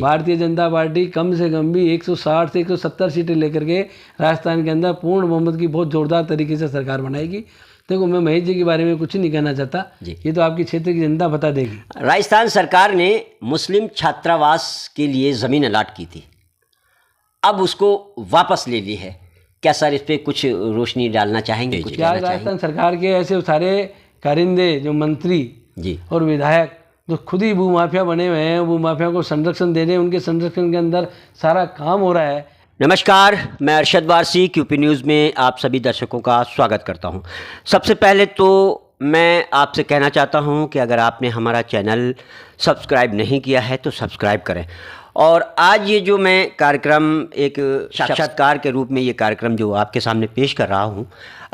Bharatiya Janata party कम से कम भी 160 से 170 सीटें लेकर के राजस्थान के अंदर पूर्ण बहुमत की बहुत जोरदार तरीके से सरकार बनाएगी। देखो, मैं महेश जी के बारे में कुछ नहीं कहना चाहता, ये तो आपकी क्षेत्र की जनता बता देगी। राजस्थान सरकार ने मुस्लिम छात्रावास के लिए ज़मीन अलाट की थी, अब उसको वापस ले ली है। क्या सर इस पर कुछ रोशनी डालना चाहेंगे? क्या राजस्थान सरकार के ऐसे सारे कारिंदे जो मंत्री जी और विधायक जो खुद ही भूमाफिया बने हुए हैं, भूमाफिया को संरक्षण दे रहे हैं, उनके संरक्षण के अंदर सारा काम हो रहा है। नमस्कार, मैं अरशद वारसी क्यूपी न्यूज़ में आप सभी दर्शकों का स्वागत करता हूं। सबसे पहले तो मैं आपसे कहना चाहता हूं कि अगर आपने हमारा चैनल सब्सक्राइब नहीं किया है तो सब्सक्राइब करें। और आज ये जो मैं कार्यक्रम एक साक्षात्कार के रूप में ये कार्यक्रम जो आपके सामने पेश कर रहा हूं,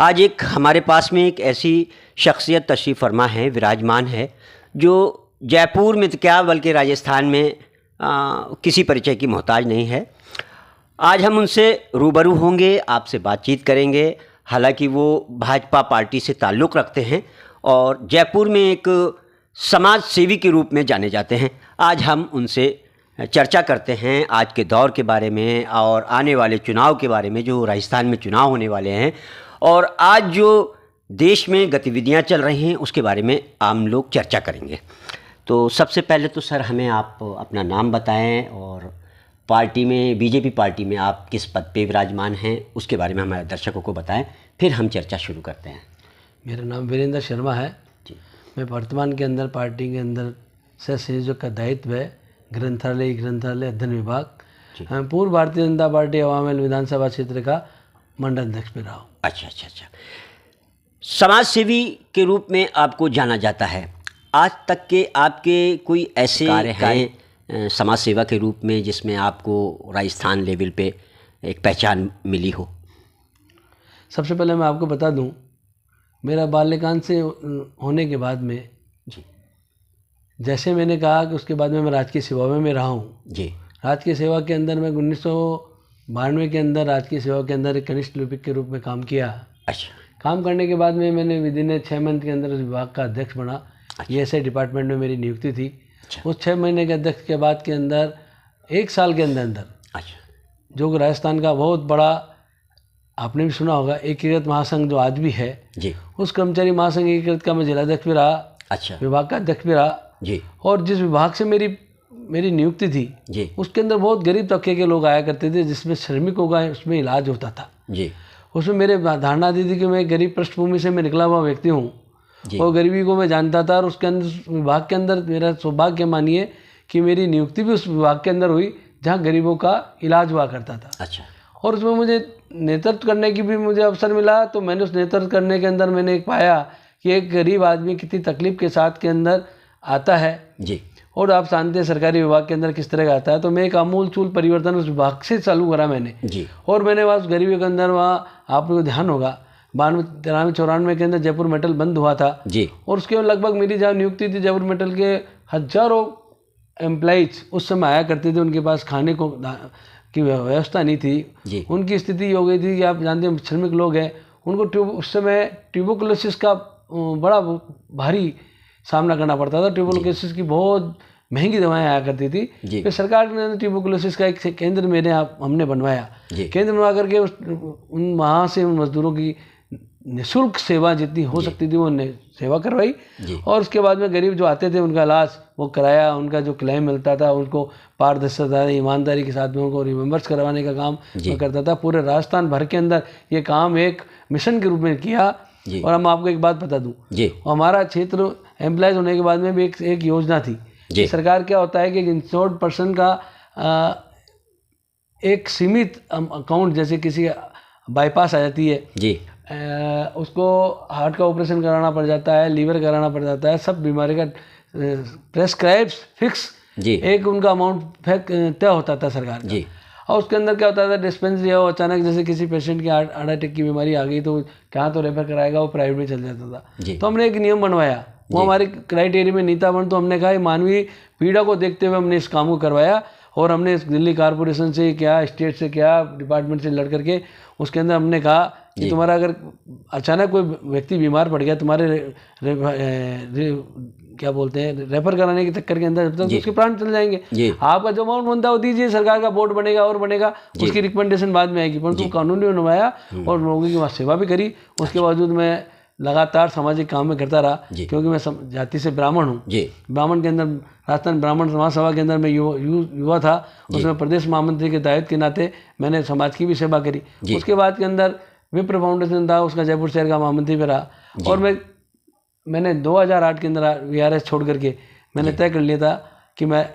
आज एक हमारे पास में एक ऐसी शख्सियत तशरीफ़ फरमा है, विराजमान है, जो जयपुर में तो क्या बल्कि राजस्थान में किसी परिचय की मोहताज नहीं है। आज हम उनसे रूबरू होंगे, आपसे बातचीत करेंगे। हालांकि वो भाजपा पार्टी से ताल्लुक़ रखते हैं और जयपुर में एक समाज सेवी के रूप में जाने जाते हैं। आज हम उनसे चर्चा करते हैं आज के दौर के बारे में और आने वाले चुनाव के बारे में, जो राजस्थान में चुनाव होने वाले हैं, और आज जो देश में गतिविधियां चल रही हैं उसके बारे में हम लोग चर्चा करेंगे। तो सबसे पहले तो सर हमें आप अपना नाम बताएं और पार्टी में, बीजेपी पार्टी में आप किस पद पे विराजमान हैं उसके बारे में हमारे दर्शकों को बताएं, फिर हम चर्चा शुरू करते हैं। मेरा नाम वीरेंद्र शर्मा है जी। मैं वर्तमान के अंदर पार्टी के अंदर सह संयोजक का दायित्व है, ग्रंथालय अध्ययन विभाग। पूर्व भारतीय जनता पार्टी अवामेल विधानसभा क्षेत्र का मंडल अध्यक्ष भी रहा हूँ। अच्छा। समाज सेवी के रूप में आपको जाना जाता है। आज तक के आपके कोई ऐसे कार्य हैं समाज सेवा के रूप में जिसमें आपको राजस्थान लेवल पे एक पहचान मिली हो? सबसे पहले मैं आपको बता दूं, मेरा बाल्यकाल से होने के बाद में जी, जैसे मैंने कहा कि उसके बाद में मैं राजकीय सेवा में रहा हूँ जी। राजकीय सेवा के अंदर मैं 1992 के अंदर राजकीय सेवा के अंदर एक कनिष्ठ लिपिक के रूप में काम किया। अच्छा। काम करने के बाद में मैंने विदिन 6 मंथ के अंदर उस विभाग का अध्यक्ष बना। ये ऐसे डिपार्टमेंट में मेरी नियुक्ति थी। उस 6 महीने के अध्यक्ष के बाद के अंदर 1 साल के अंदर जो राजस्थान का बहुत बड़ा, आपने भी सुना होगा, एकीकृत महासंघ जो आज भी है जी, उस कर्मचारी महासंघ एकीकृत का मैं जिलाध्यक्ष भी रहा। अच्छा। विभाग का अध्यक्ष भी रहा जी। और जिस विभाग से मेरी नियुक्ति थी जी, उसके अंदर बहुत गरीब तबके के लोग आया करते थे, जिसमें श्रमिकों का उसमें इलाज होता था जी। उसमें मेरे धारणा दी थी कि मैं गरीब पृष्ठभूमि से मैं निकला हुआ व्यक्ति हूँ और गरीबी को मैं जानता था। और उसके अंदर विभाग के अंदर मेरा सौभाग्य मानिए कि मेरी नियुक्ति भी उस विभाग के अंदर हुई जहाँ गरीबों का इलाज हुआ करता था। अच्छा। और उसमें मुझे नेतृत्व करने की भी मुझे अवसर मिला। तो मैंने उस नेतृत्व करने के अंदर मैंने पाया कि एक गरीब आदमी कितनी तकलीफ के साथ के अंदर आता है जी। और आप जानते हैं सरकारी विभाग के अंदर किस तरह का आता है। तो मैं एक आमूल चूल परिवर्तन उस विभाग से चालू करा मैंने जी। और मैंने वहाँ उस गरीबी के अंदर, वहाँ आपको ध्यान होगा 92-93-94 के अंदर जयपुर मेटल बंद हुआ था जी। और उसके लगभग मेरी जहाँ नियुक्ति थी, जयपुर मेटल के हजारों एम्प्लॉइज उस समय आया करते थे, उनके पास खाने को की व्यवस्था नहीं थी जी। उनकी स्थिति हो गई थी कि आप जानते हैं श्रमिक लोग हैं, उनको उस समय ट्यूबरकुलोसिस का बड़ा भारी सामना करना पड़ता था। ट्यूबरकुलोसिस की बहुत महंगी दवाएं आया करती थी। फिर सरकार ने ट्यूबरकुलोसिस का एक केंद्र हमने बनवाया। केंद्र बनवा करके वहाँ से उन मजदूरों की निःशुल्क सेवा जितनी हो सकती थी वो सेवा करवाई। और उसके बाद में गरीब जो आते थे उनका इलाज वो कराया, उनका जो क्लेम मिलता था उनको पारदर्शिता, ईमानदारी के साथ में उनको रिमेम्बर्स करवाने का काम मैं करता था। पूरे राजस्थान भर के अंदर ये काम एक मिशन के रूप में किया। और हम आपको एक बात बता दूं, हमारा क्षेत्र एम्प्लॉयज होने के बाद में भी एक योजना थी। सरकार क्या होता है कि इंश्योर्ड पर्सन का एक सीमित अकाउंट, जैसे किसी बाईपास आ जाती है जी, उसको हार्ट का ऑपरेशन कराना पड़ जाता है, लीवर कराना पड़ जाता है, सब बीमारी का प्रेस्क्राइब फिक्स जी, एक उनका अमाउंट तय होता था सरकार का जी। और उसके अंदर क्या होता था, डिस्पेंसरी है वो अचानक जैसे किसी पेशेंट की हार्ट अटैक की बीमारी आ गई तो कहाँ तो रेफर कराएगा, वो प्राइवेट में चल जाता था। तो हमने एक नियम बनवाया, वो हमारे क्राइटेरिया में नहीं था, तो हमने कहा मानवीय पीड़ा को देखते हुए हमने इस काम को करवाया। और हमने दिल्ली कारपोरेशन से क्या, स्टेट से क्या, डिपार्टमेंट से लड़ करके उसके अंदर हमने कहा कि तुम्हारा अगर अचानक कोई व्यक्ति बीमार पड़ गया तुम्हारे क्या बोलते हैं रेफर कराने के चक्कर के अंदर, तो उसके प्राण चले जाएंगे। आपका जो अमाउंट बनता है वो दीजिए, सरकार का बोर्ड बनेगा और बनेगा, उसकी रिकमेंडेशन बाद में आएगी। परंतु कानून भी बनवाया और लोगों की वहाँ सेवा भी करी। उसके बावजूद मैं लगातार सामाजिक काम में करता रहा, क्योंकि मैं जाति से ब्राह्मण हूँ। ब्राह्मण के अंदर राजस्थान ब्राह्मण समाज सभा के अंदर मैं युवा था, उसमें प्रदेश महामंत्री के दायित्व के नाते मैंने समाज की भी सेवा करी। उसके बाद के अंदर विप्र फाउंडेशन था, उसका जयपुर शहर का महामंत्री भी रहा। और मैंने 2008 के अंदर VRS छोड़ करके मैंने तय कर लिया था कि मैं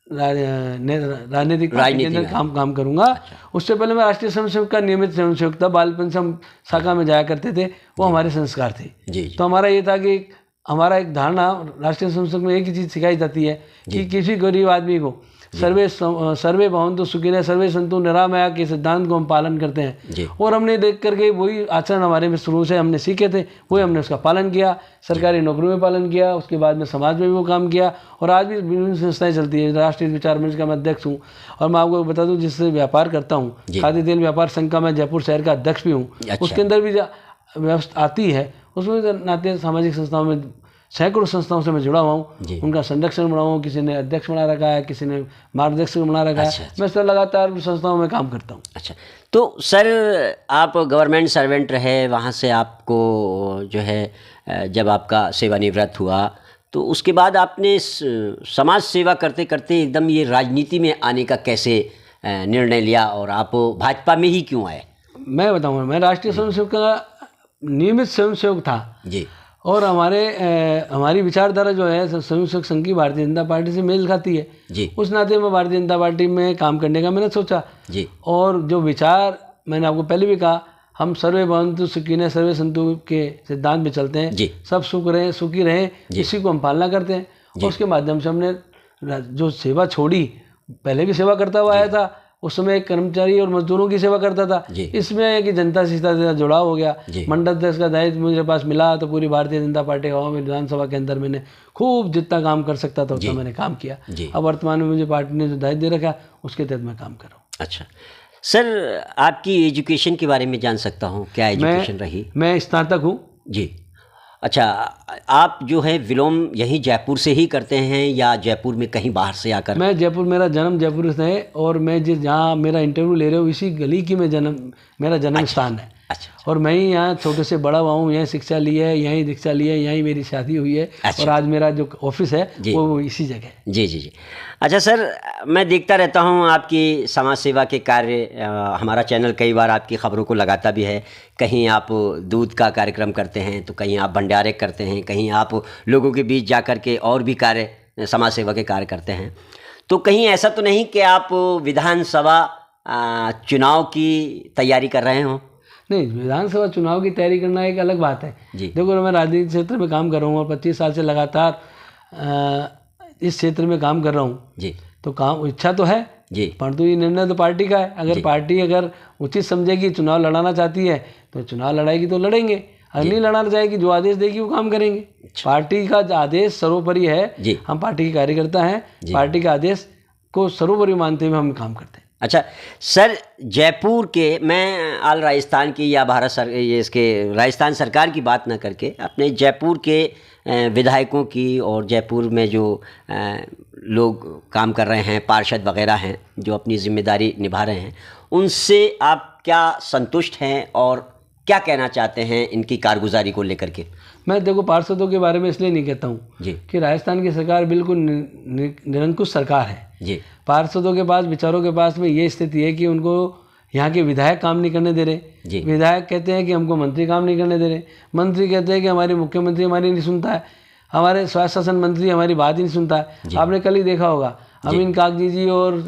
राजनीतिक पार्टी के अंदर काम करूंगा। उससे पहले मैं राष्ट्रीय स्वयंसेवक का नियमित स्वयंसेवक था, बाल पंचम शाखा में जाया करते थे, वो हमारे संस्कार थे। तो हमारा ये था कि हमारा एक धारणा राष्ट्रीय स्वयंसेवक में एक ही चीज़ सिखाई जाती है कि किसी गरीब आदमी को सर्वे भवन्तु सुखिनः सर्वे सन्तु निरामया के सिद्धांत को हम पालन करते हैं। और हमने देख करके वही आचरण हमारे में शुरू से हमने सीखे थे, वही हमने उसका पालन किया, सरकारी नौकरियों में पालन किया, उसके बाद में समाज में भी वो काम किया। और आज भी विभिन्न संस्थाएं चलती है, राष्ट्रीय विचार मंच का मैं अध्यक्ष हूँ। और मैं आपको बता दूँ, जिससे व्यापार करता हूँ, खाद्य तेल व्यापार संघ का मैं जयपुर शहर का अध्यक्ष भी हूँ। उसके अंदर भी व्यवस्था आती है, उसमें नाते सामाजिक संस्थाओं में सैकड़ों संस्थाओं से मैं जुड़ा हुआ हूँ, उनका संरक्षण बना हुआ हूँ। किसी ने अध्यक्ष बना रखा है, किसी ने मार्गदर्शक बना रखा है। मैं सर लगातार संस्थाओं में काम करता हूँ। अच्छा, तो सर आप गवर्नमेंट सर्वेंट रहे, वहाँ से आपको जो है जब आपका सेवानिवृत्त हुआ तो उसके बाद आपने समाज सेवा करते करते एकदम ये राजनीति में आने का कैसे निर्णय लिया और आप भाजपा में ही क्यों आए? मैं बताऊँगा, मैं राष्ट्रीय स्वयंसेवक का नियमित स्वयंसेवक था जी। और हमारी विचारधारा जो है स्वयंसेवक संघ की भारतीय जनता पार्टी से मेल खाती है जी। उस नाते मैं भारतीय जनता पार्टी में काम करने का मैंने सोचा जी। और जो विचार मैंने आपको पहले भी कहा, हम सर्वे भवन्तु सुखिनः सर्वे सन्तु के सिद्धांत पे चलते हैं जी। सब सुखी रहें, इसी को हम पालना करते हैं। और उसके माध्यम से हमने जो सेवा छोड़ी, पहले भी सेवा करता हुआ आया था, उस समय एक कर्मचारी और मजदूरों की सेवा करता था। इसमें है कि जनता से सीधा जुड़ाव हो गया। मंडल अध्यक्ष का दायित्व मुझे पास मिला तो पूरी भारतीय जनता पार्टी गाँव में विधानसभा के अंदर मैंने खूब जितना काम कर सकता था उतना मैंने काम किया। अब वर्तमान में मुझे पार्टी ने जो दायित्व दे रखा उसके तहत मैं काम कर रहा हूँ। अच्छा सर, आपकी एजुकेशन के बारे में जान सकता हूँ, क्या एजुकेशन रही? मैं स्नातक हूँ जी। अच्छा, आप जो है विलोम यहीं जयपुर से ही करते हैं या जयपुर में कहीं बाहर से आकर? मैं जयपुर, मेरा जन्म जयपुर से है और मैं जहाँ मेरा इंटरव्यू ले रहे हो इसी गली की मेरा जन्म स्थान है। अच्छा। और मैं ही यहाँ छोटे से बड़ा हुआ हूँ, यहीं शिक्षा ली है, यहीं दीक्षा ली है, यहीं मेरी शादी हुई है। अच्छा। और आज मेरा जो ऑफिस है वो इसी जगह है। जी जी जी। अच्छा सर, मैं देखता रहता हूँ आपकी समाज सेवा के कार्य, हमारा चैनल कई बार आपकी खबरों को लगाता भी है। कहीं आप दूध का कार्यक्रम करते हैं तो कहीं आप भंडारे करते हैं, कहीं आप लोगों के बीच जा कर के और भी कार्य समाज सेवा के कार्य करते हैं। तो कहीं ऐसा तो नहीं कि आप विधानसभा चुनाव की तैयारी कर रहे हों? नहीं, विधानसभा चुनाव की तैयारी करना एक अलग बात है जी। देखो, मैं राजनीतिक क्षेत्र में काम कर रहा हूँ और 25 साल से लगातार इस क्षेत्र में काम कर रहा हूँ जी। तो काम इच्छा तो है जी, परंतु ये निर्णय तो पार्टी का है। अगर पार्टी अगर उचित समझेगी, चुनाव लड़ाना चाहती है तो चुनाव लड़ाएगी तो लड़ेंगे, अगर नहीं लड़ाना चाहेगी, जो आदेश देगी वो काम करेंगे। पार्टी का आदेश सर्वोपरि है। हम पार्टी के कार्यकर्ता हैं, पार्टी के आदेश को सर्वोपरि मानते हुए हम काम करते हैं। अच्छा सर, जयपुर के, मैं आल राजस्थान की या राजस्थान सरकार की बात ना करके अपने जयपुर के विधायकों की और जयपुर में जो लोग काम कर रहे हैं, पार्षद वगैरह हैं जो अपनी जिम्मेदारी निभा रहे हैं, उनसे आप क्या संतुष्ट हैं और क्या कहना चाहते हैं इनकी कारगुजारी को लेकर के? मैं देखो, पार्षदों के बारे में इसलिए नहीं कहता हूँ जी कि राजस्थान की सरकार बिल्कुल निरंकुश सरकार है जी। पार्षदों के पास, विचारों के पास में ये स्थिति है कि उनको यहाँ के विधायक काम नहीं करने दे रहे। विधायक कहते हैं कि हमको मंत्री काम नहीं करने दे रहे, मंत्री कहते हैं कि हमारे मुख्यमंत्री हमारी नहीं सुनता है, हमारे स्वास्थ्य शासन मंत्री हमारी बात ही नहीं सुनता है। आपने कल ही देखा होगा अमीन कागजी जी और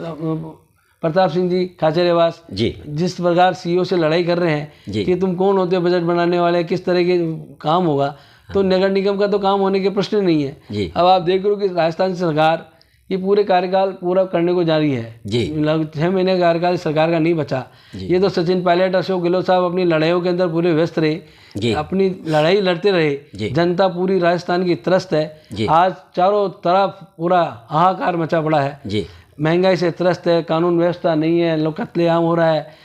प्रताप सिंह जी खाचरियावास जिस प्रकार सीईओ से लड़ाई कर रहे हैं कि तुम कौन होते हो बजट बनाने वाले, किस तरह के काम होगा, तो नगर निगम का तो काम होने के प्रश्न नहीं है। अब आप देख रहे हो कि राजस्थान सरकार ये पूरे कार्यकाल पूरा करने को जा रही है जी। 6 महीने का कार्यकाल सरकार का नहीं बचा। ये तो सचिन पायलट, अशोक गहलोत साहब अपनी लड़ाइयों के अंदर पूरे व्यस्त रहे, अपनी लड़ाई लड़ते रहे। जनता पूरी राजस्थान की त्रस्त है। आज चारों तरफ पूरा हाहाकार मचा पड़ा है, महंगाई से त्रस्त है, कानून व्यवस्था नहीं है, लोग कत्लेआम हो रहा है,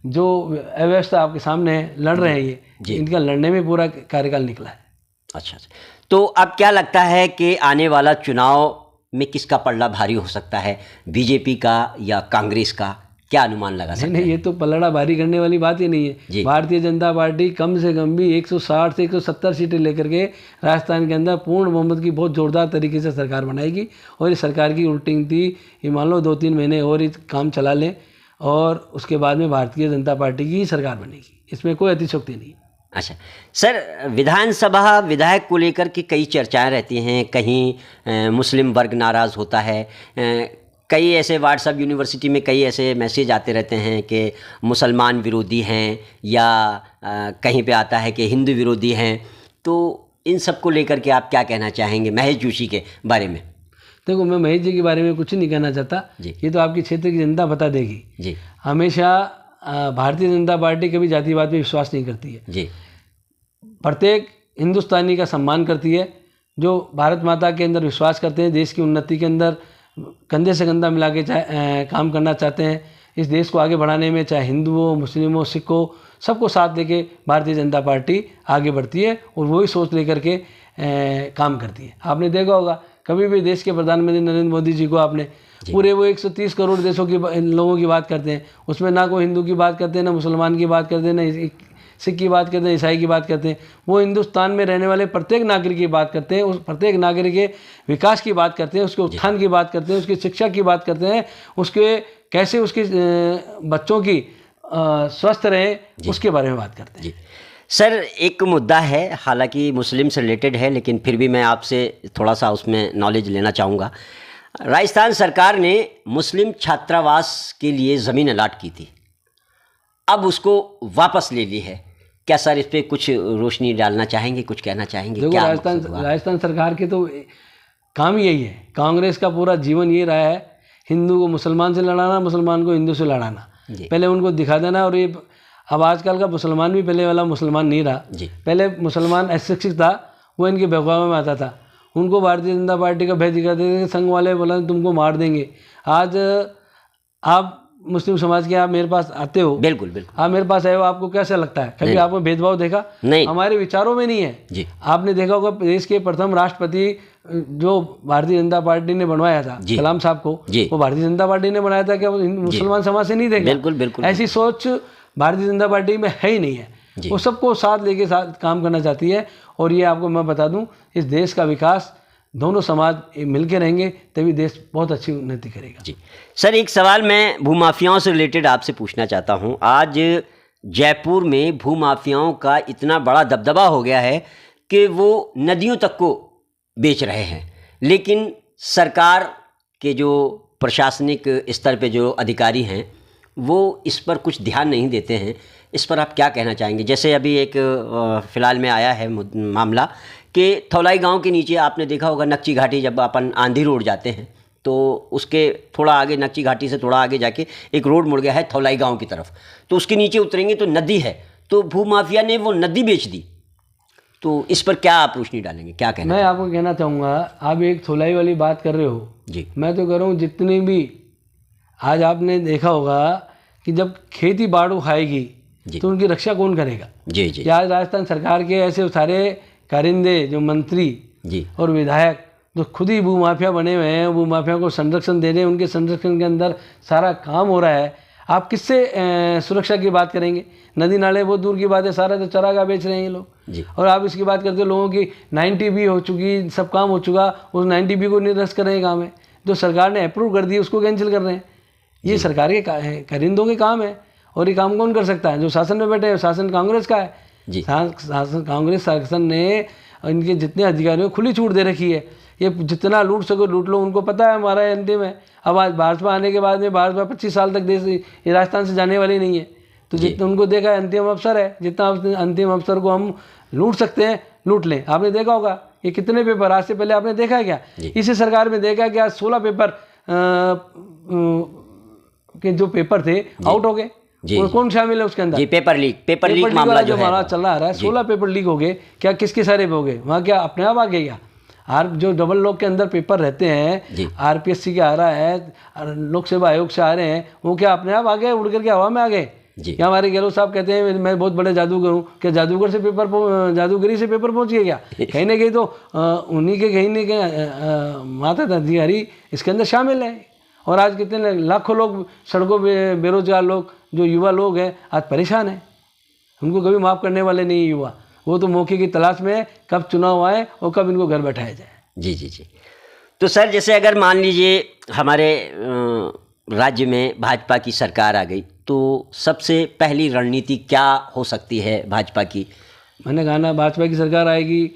जो अव्यवस्था आपके सामने है, लड़ रहे हैं ये, इनका लड़ने में पूरा कार्यकाल निकला है। अच्छा, तो अब क्या लगता है कि आने वाला चुनाव में किसका पलड़ा भारी हो सकता है, बीजेपी का या कांग्रेस का? क्या अनुमान लगा सकते हैं? नहीं, ये तो पलड़ा भारी करने वाली बात ही नहीं है। भारतीय जनता पार्टी कम से कम भी 160 से 170 सीटें लेकर के राजस्थान के अंदर पूर्ण बहुमत की बहुत जोरदार तरीके से सरकार बनाएगी। और इस सरकार की उल्टी थी, ये मान लो 2-3 महीने और काम चला लें और उसके बाद में भारतीय जनता पार्टी की सरकार बनेगी, इसमें कोई अतिशयोक्ति नहीं। अच्छा सर, विधानसभा विधायक को लेकर के कई चर्चाएं रहती हैं, कहीं मुस्लिम वर्ग नाराज़ होता है, कई ऐसे व्हाट्सएप यूनिवर्सिटी में कई ऐसे मैसेज आते रहते हैं कि मुसलमान विरोधी हैं, या कहीं पे आता है कि हिंदू विरोधी हैं। तो इन सब को लेकर के आप क्या कहना चाहेंगे महेश जोशी के बारे में? देखो, मैं महेश जी के बारे में कुछ नहीं कहना चाहता, ये तो आपकी क्षेत्र की जनता बता देगी जी। हमेशा भारतीय जनता पार्टी कभी जातिवाद पे विश्वास नहीं करती है जी। प्रत्येक हिंदुस्तानी का सम्मान करती है, जो भारत माता के अंदर विश्वास करते हैं, देश की उन्नति के अंदर कंधे से कंधा मिला के काम करना चाहते हैं, इस देश को आगे बढ़ाने में, चाहे हिंदू हो, मुस्लिम हो, सिख हो, सबको साथ लेके भारतीय जनता पार्टी आगे बढ़ती है और वही सोच लेकर के काम करती है। आपने देखा होगा, कभी भी देश के प्रधानमंत्री नरेंद्र मोदी जी को आपने पूरे वो 130 करोड़ देशों की लोगों की बात करते हैं, उसमें ना कोई हिंदू की बात करते हैं, ना मुसलमान की बात करते हैं, ना सिख की बात करते हैं, ईसाई की बात करते हैं। वो हिंदुस्तान में रहने वाले प्रत्येक नागरिक की बात करते हैं, उस प्रत्येक नागरिक के विकास की बात करते हैं, उसके उत्थान की बात करते हैं, उसकी शिक्षा की बात करते हैं, उसके कैसे उसके बच्चों की स्वस्थ रहे उसके बारे में बात करते हैं। सर, एक मुद्दा है, हालांकि मुस्लिम से रिलेटेड है, लेकिन फिर भी मैं आपसे थोड़ा सा उसमें नॉलेज लेना चाहूँगा। राजस्थान सरकार ने मुस्लिम छात्रावास के लिए ज़मीन अलाट की थी, अब उसको वापस ले ली है। क्या सर इस पर कुछ रोशनी डालना चाहेंगे, कुछ कहना चाहेंगे? देखो, राजस्थान सरकार के तो काम यही है, कांग्रेस का पूरा जीवन ये रहा है, हिंदू को मुसलमान से लड़ाना, मुसलमान को हिंदू से लड़ाना, पहले उनको दिखा देना। और ये अब आजकल का मुसलमान भी पहले वाला मुसलमान नहीं रहा। पहले मुसलमान अशिक्षित था, वो इनके बहकावे में आता था, उनको भारतीय जनता पार्टी का भय दिखाते थे, संघ वाले बोला तुमको मार देंगे। आज आप मुस्लिम समाज के आप मेरे पास आते हो, बिल्कुल बिल्कुल, आप मेरे पास आए हो, आपको कैसा लगता है? कभी आपको भेदभाव देखा? नहीं, हमारे विचारों में नहीं है जी। आपने देखा होगा, देश के प्रथम राष्ट्रपति जो भारतीय जनता पार्टी ने बनवाया था, कलाम साहब को, वो भारतीय जनता पार्टी ने बनाया था, क्या मुसलमान समाज से नहीं देखा? बिल्कुल बिल्कुल, ऐसी सोच भारतीय जनता पार्टी में है ही नहीं है। वो सबको साथ लेके साथ काम करना चाहती है। और ये आपको मैं बता दूं, इस देश का विकास दोनों समाज मिलके रहेंगे तभी देश बहुत अच्छी उन्नति करेगा। जी सर, एक सवाल मैं भूमाफियाओं से रिलेटेड आपसे पूछना चाहता हूं। आज जयपुर में भूमाफियाओं का इतना बड़ा दबदबा हो गया है कि वो नदियों तक को बेच रहे हैं, लेकिन सरकार के जो प्रशासनिक स्तर पे जो अधिकारी हैं वो इस पर कुछ ध्यान नहीं देते हैं। इस पर आप क्या कहना चाहेंगे? जैसे अभी एक फ़िलहाल में आया है मामला कि थौलाई गांव के नीचे आपने देखा होगा, नक्ची घाटी, जब अपन आंधी रोड जाते हैं तो उसके थोड़ा आगे, नक्ची घाटी से थोड़ा आगे जाके एक रोड मुड़ गया है थौलाई गांव की तरफ, तो उसके नीचे उतरेंगे तो नदी है, तो भूमाफिया ने वो नदी बेच दी। तो इस पर क्या आप रोशनी डालेंगे, क्या कहना? मैं आपको कहना चाहूँगा, आप एक थौलाई वाली बात कर रहे हो जी, मैं तो कह रहा हूँ जितनी भी आज आपने देखा होगा कि जब खेती बाढ़ खाएगी तो उनकी रक्षा कौन करेगा? जी जी। आज राजस्थान सरकार के ऐसे सारे कारिंदे जो मंत्री जी और विधायक जो खुद ही भूमाफिया बने हुए हैं, भूमाफिया को संरक्षण दे रहे हैं, उनके संरक्षण के अंदर सारा काम हो रहा है। आप किससे सुरक्षा की बात करेंगे? नदी नाले बहुत दूर की बात है, सारा तो चरागाह बेच रहे हैं ये लोग। और आप इसकी बात करते हो, लोगों की 90B हो चुकी, सब काम हो चुका, उस 90B को निरस्त कर रहे हैं काम है, जो सरकार ने अप्रूव कर दी उसको कैंसिल कर रहे हैं। ये सरकार के कारिंदों के काम है। और ये काम कौन कर सकता है? जो शासन में बैठे हैं, शासन कांग्रेस का है जी। शासन कांग्रेस शासन ने इनके जितने अधिकारियों को खुली छूट दे रखी है, ये जितना लूट सको लूट लो, उनको पता है हमारा अंतिम है। अब आज भाजपा आने के बाद में भाजपा 25 साल तक देश ये राजस्थान से जाने वाली नहीं है, तो जितना उनको देखा है अंतिम अवसर है, जितना अंतिम अवसर को हम लूट सकते हैं लूट लें। आपने देखा होगा ये कितने पेपर आज से पहले आपने देखा है क्या? इसी सरकार में देखा कि आज 16 पेपर के जो पेपर थे आउट हो गए। और कौन शामिल है उसके अंदर? जी, पेपर लीक मामला जो हमारा चल रहा है, 16 पेपर लीक हो गए। क्या किसके सारे हो गए? वहाँ क्या अपने आप आ गए क्या? जो डबल लॉक के अंदर पेपर रहते हैं, RPSC के आ रहा है, लोक सेवा आयोग से आ रहे हैं, वो क्या अपने आप आ गए, उड़ करके हवा में आ गए? जी। क्या हमारे गहलोत साहब कहते हैं मैं बहुत बड़े जादूगर हूँ, क्या जादूगरी से पेपर पहुँच गया क्या? कहीं ना कहीं तो उन्हीं के कहीं ना कहीं माता अधिकारी इसके अंदर शामिल है। और आज कितने लाखों लोग सड़कों पे, बेरोजगार लोग, जो युवा लोग हैं आज परेशान हैं। उनको कभी माफ़ करने वाले नहीं युवा, वो तो मौके की तलाश में है, कब चुनाव आए और कब इनको घर बैठाया जाए। जी जी जी। तो सर जैसे अगर मान लीजिए हमारे राज्य में भाजपा की सरकार आ गई तो सबसे पहली रणनीति क्या हो सकती है भाजपा की? मैंने कहा ना, भाजपा की सरकार आएगी,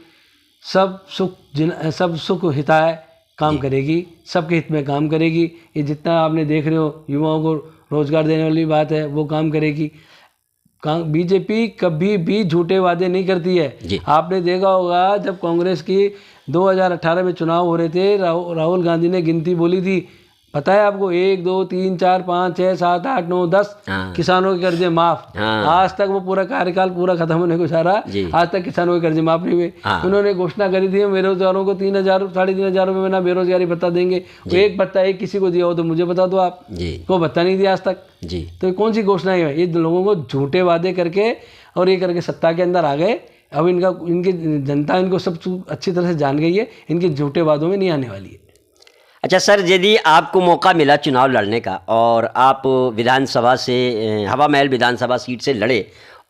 सब सुख हिताय काम करेगी, सबके हित में काम करेगी। ये जितना आपने देख रहे हो युवाओं को रोजगार देने वाली बात है वो काम करेगी। बीजेपी कभी भी झूठे वादे नहीं करती है। आपने देखा होगा जब कांग्रेस की 2018 में चुनाव हो रहे थे, राहुल गांधी ने गिनती बोली थी, पता है आपको? 1 2 3 4 5 6 7 8 9 10 किसानों के कर्जे माफ। आज तक वो पूरा कार्यकाल पूरा खत्म होने को जा रहा, आज तक किसानों के कर्जे माफ नहीं हुए। उन्होंने घोषणा करी थी बेरोजगारों को 3,000 3,500 रुपये में ना बेरोजगारी भत्ता देंगे। एक भत्ता एक किसी को दिया हो तो मुझे बता दो आप, को भत्ता नहीं दिया आज तक। तो कौन सी घोषणा है? ये लोगों को झूठे वादे करके और ये करके सत्ता के अंदर आ गए। अब इनकी जनता इनको सब अच्छी तरह से जान गई है, इनके झूठे वादों में नहीं आने वाली है। अच्छा सर, यदि आपको मौका मिला चुनाव लड़ने का और आप विधानसभा से, हवा महल विधानसभा सीट से लड़े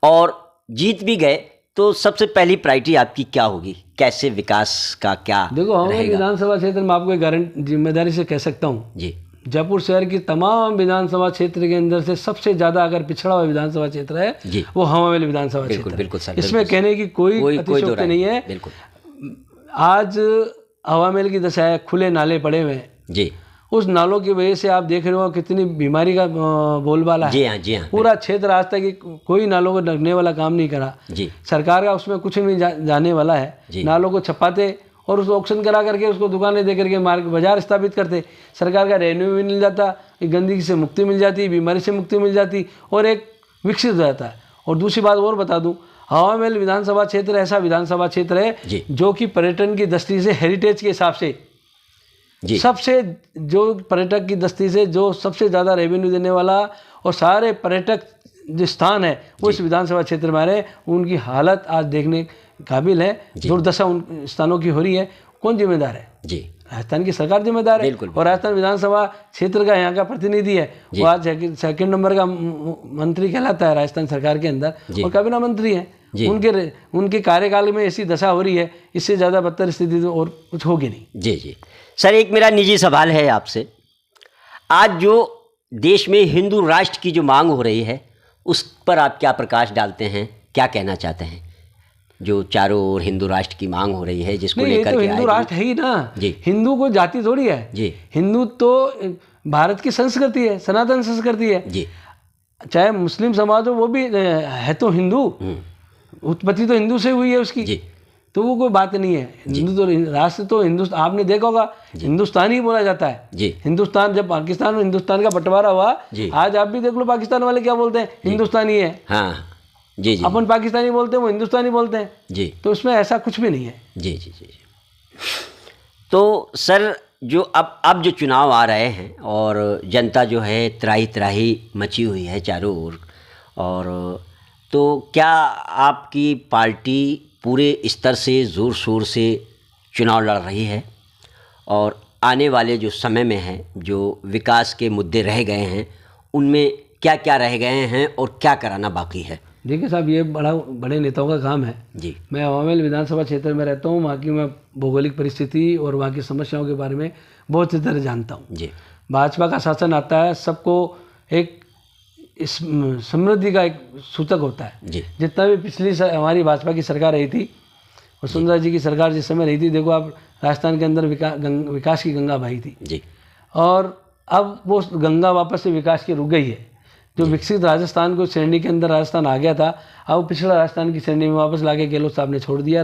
और जीत भी गए, तो सबसे पहली प्रायोरिटी आपकी क्या होगी? कैसे विकास का क्या देखो, हवा महल विधानसभा क्षेत्र में आपको एक जिम्मेदारी से कह सकता हूँ जी, जयपुर शहर की तमाम विधानसभा क्षेत्र के अंदर से सबसे ज़्यादा अगर पिछड़ा हुआ विधानसभा क्षेत्र है वो हवा महल विधानसभा क्षेत्र। बिल्कुल सर, इसमें कहने की कोई अतिशयोक्ति नहीं है। बिल्कुल। आज हवा महल की दशा है, खुले नाले पड़े हुए हैं जी, उस नालों की वजह से आप देख रहे हो कितनी बीमारी का बोलबाला है। जी हाँ, जी हाँ। पूरा क्षेत्र आज तक कोई नालों को ढकने वाला काम नहीं करा जी। सरकार का उसमें कुछ नहीं जाने वाला है। नालों को छपाते और उसको ऑक्शन करा करके उसको दुकानें दे करके बाजार स्थापित करते। सरकार का रेवेन्यू भी मिल जाता, गंदगी से मुक्ति मिल जाती, बीमारी से मुक्ति मिल जाती और एक विकसित हो जाता है। और दूसरी बात और बता दूं, हवा महल विधानसभा क्षेत्र ऐसा विधानसभा क्षेत्र है जो कि पर्यटन की दृष्टि से, हेरिटेज के हिसाब से सबसे, जो पर्यटक की दृष्टि से जो सबसे ज़्यादा रेवेन्यू देने वाला और सारे पर्यटक जो स्थान है वो इस विधानसभा क्षेत्र में आ रहे हैं। उनकी हालत आज देखने काबिल है। दुर्दशा उन स्थानों की हो रही है। कौन जिम्मेदार है? जी, राजस्थान की सरकार जिम्मेदार है। और राजस्थान विधानसभा क्षेत्र का यहाँ का प्रतिनिधि है, वो आज सेकंड नंबर का मंत्री कहलाता है राजस्थान सरकार के अंदर और कैबिनेट मंत्री है। उनके कार्यकाल में ऐसी दशा हो रही है, इससे ज़्यादा बदतर स्थिति तो और कुछ होगी नहीं। जी जी सर, एक मेरा निजी सवाल है आपसे। आज जो देश में हिंदू राष्ट्र की जो मांग हो रही है उस पर आप क्या प्रकाश डालते हैं, क्या कहना चाहते हैं? जो चारों ओर हिंदू राष्ट्र की मांग हो रही है जिसको लेकर तो हिंदू राष्ट्र है ही ना जी। हिंदू को जाति थोड़ी है जी। हिंदू तो भारत की संस्कृति है, सनातन संस्कृति है जी। चाहे मुस्लिम समाज हो वो भी है तो हिंदू, उत्पत्ति तो हिंदू से हुई है उसकी जी। तो वो कोई बात नहीं है। हिंदू तो राष्ट्र तो हिंदुस्तान, आपने देखा होगा हिंदुस्तान ही बोला जाता है जी। हिंदुस्तान, जब पाकिस्तान और हिंदुस्तान का बंटवारा हुआ, आज आप भी देख लो पाकिस्तान वाले क्या बोलते हैं, हिंदुस्तानी है। हाँ जी जी। अपन पाकिस्तानी बोलते हैं, वो हिंदुस्तानी बोलते हैं जी। तो उसमें ऐसा कुछ भी नहीं है जी जी जी। तो सर जो अब जो चुनाव आ रहे हैं और जनता जो है त्राही त्राही मची हुई है चारों ओर, और तो क्या आपकी पार्टी पूरे स्तर से ज़ोर शोर से चुनाव लड़ रही है और आने वाले जो समय में है जो विकास के मुद्दे रह गए हैं उनमें क्या क्या रह गए हैं और क्या कराना बाकी है? देखिए साहब, ये बड़े नेताओं का काम है जी। मैं हवा महल विधानसभा क्षेत्र में रहता हूँ, वहाँ की मैं भौगोलिक परिस्थिति और वहाँ की समस्याओं के बारे में बहुत अच्छी तरह जानता हूँ जी। भाजपा का शासन आता है, सबको एक इस समृद्धि का एक सूचक होता है जी। जितना भी पिछली हमारी भाजपा की सरकार रही थी, वसुंधरा जी की सरकार जिस समय रही थी, देखो आप राजस्थान के अंदर विकास की गंगा बही थी जी। और अब वो गंगा वापस से विकास की रुक गई है। जो विकसित राजस्थान को श्रेणी के अंदर राजस्थान आ गया था, अब पिछड़ा राजस्थान की श्रेणी में वापस लाके गहलोत साहब ने छोड़ दिया।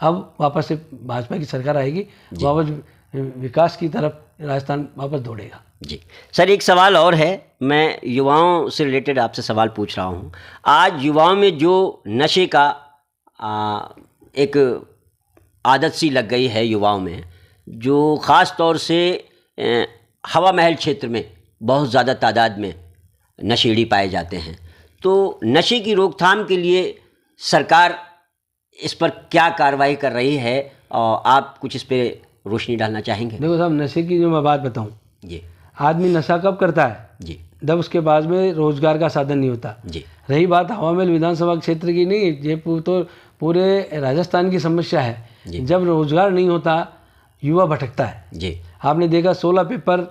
अब वापस से भाजपा की सरकार आएगी, वापस विकास की तरफ राजस्थान वापस दौड़ेगा जी। सर एक सवाल और है, मैं युवाओं से रिलेटेड आपसे सवाल पूछ रहा हूँ। आज युवाओं में जो नशे का एक आदत सी लग गई है युवाओं में, जो ख़ास तौर से हवा महल क्षेत्र में बहुत ज़्यादा तादाद में नशेड़ी पाए जाते हैं, तो नशे की रोकथाम के लिए सरकार इस पर क्या कार्रवाई कर रही है और आप कुछ इस पर रोशनी डालना चाहेंगे? देखो साहब, नशे की जो मैं बात बताऊं, जी आदमी नशा कब करता है? जी जब उसके पास में रोजगार का साधन नहीं होता। जी रही बात हवामहल विधानसभा क्षेत्र की, नहीं, ये तो पूरे राजस्थान की समस्या है। जब रोजगार नहीं होता, युवा भटकता है। जी आपने देखा 16 पेपर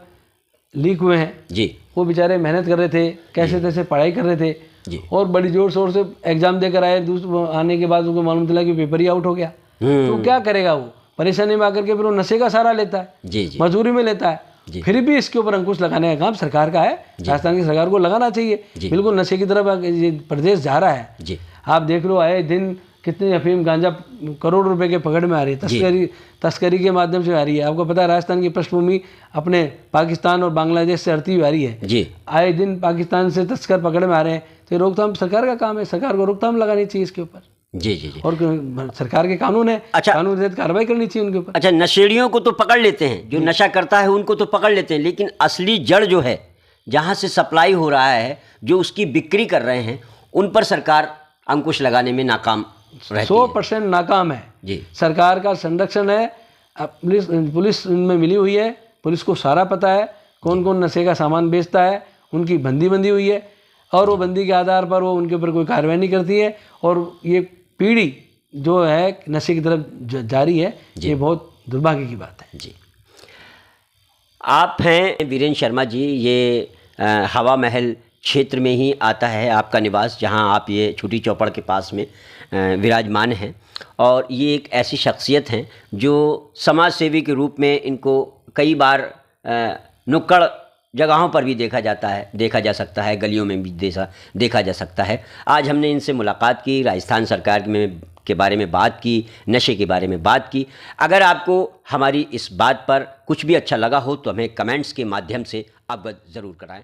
लीक हुए हैं जी वो बेचारे मेहनत कर रहे थे, कैसे तैसे पढ़ाई कर रहे थे जी और बड़ी जोर शोर से एग्जाम देकर आए। आने के बाद उनको मालूम चला कि पेपर ही आउट हो गया। तो क्या करेगा वो? परेशानी में आकर के फिर वो नशे का सहारा लेता है, जी जी मजदूरी में लेता है। फिर भी इसके ऊपर अंकुश लगाने का काम सरकार का है, राजस्थान की सरकार को लगाना चाहिए। बिल्कुल नशे की तरफ ये प्रदेश जा रहा है। जी आप देख लो, आए दिन कितनी अफीम गांजा करोड़ रुपए के पकड़ में आ रही है, तस्करी के माध्यम से आ रही है। आपको पता है राजस्थान की पृष्ठभूमि अपने पाकिस्तान और बांग्लादेश से अड़ती हुई आ रही है। जी आए दिन पाकिस्तान से तस्कर पकड़ में आ रहे हैं। तो रोकथाम सरकार का काम है, सरकार को रोकथाम लगानी चाहिए इसके ऊपर। जी जी जी और सरकार के कानून है, अच्छा, कानून के तहत कार्रवाई करनी चाहिए उनके ऊपर। अच्छा, नशेड़ियों को तो पकड़ लेते हैं, जो नशा करता है उनको तो पकड़ लेते हैं, लेकिन असली जड़ जो है, जहाँ से सप्लाई हो रहा है, जो उसकी बिक्री कर रहे हैं, उन पर सरकार अंकुश लगाने में नाकाम रहती है। 100% नाकाम है जी। सरकार का संरक्षण है, पुलिस इनमें मिली हुई है, पुलिस को सारा पता है कौन कौन नशे का सामान बेचता है, उनकी बंदी हुई है और वो बंदी के आधार पर वो उनके ऊपर कोई कार्रवाई नहीं करती है। और ये पीढ़ी जो है नशे की तरफ जारी है, ये बहुत दुर्भाग्य की बात है। जी। आप हैं वीरेंद्र शर्मा जी, ये हवा महल क्षेत्र में ही आता है आपका निवास, जहां आप ये छोटी चौपड़ के पास में विराजमान हैं। और ये एक ऐसी शख्सियत हैं जो समाज सेवी के रूप में इनको कई बार नुक्कड़ जगहों पर भी देखा जा सकता है, गलियों में भी देखा जा सकता है। आज हमने इनसे मुलाकात की, राजस्थान सरकार के बारे में बात की, नशे के बारे में बात की। अगर आपको हमारी इस बात पर कुछ भी अच्छा लगा हो तो हमें कमेंट्स के माध्यम से अवगत ज़रूर कराएं।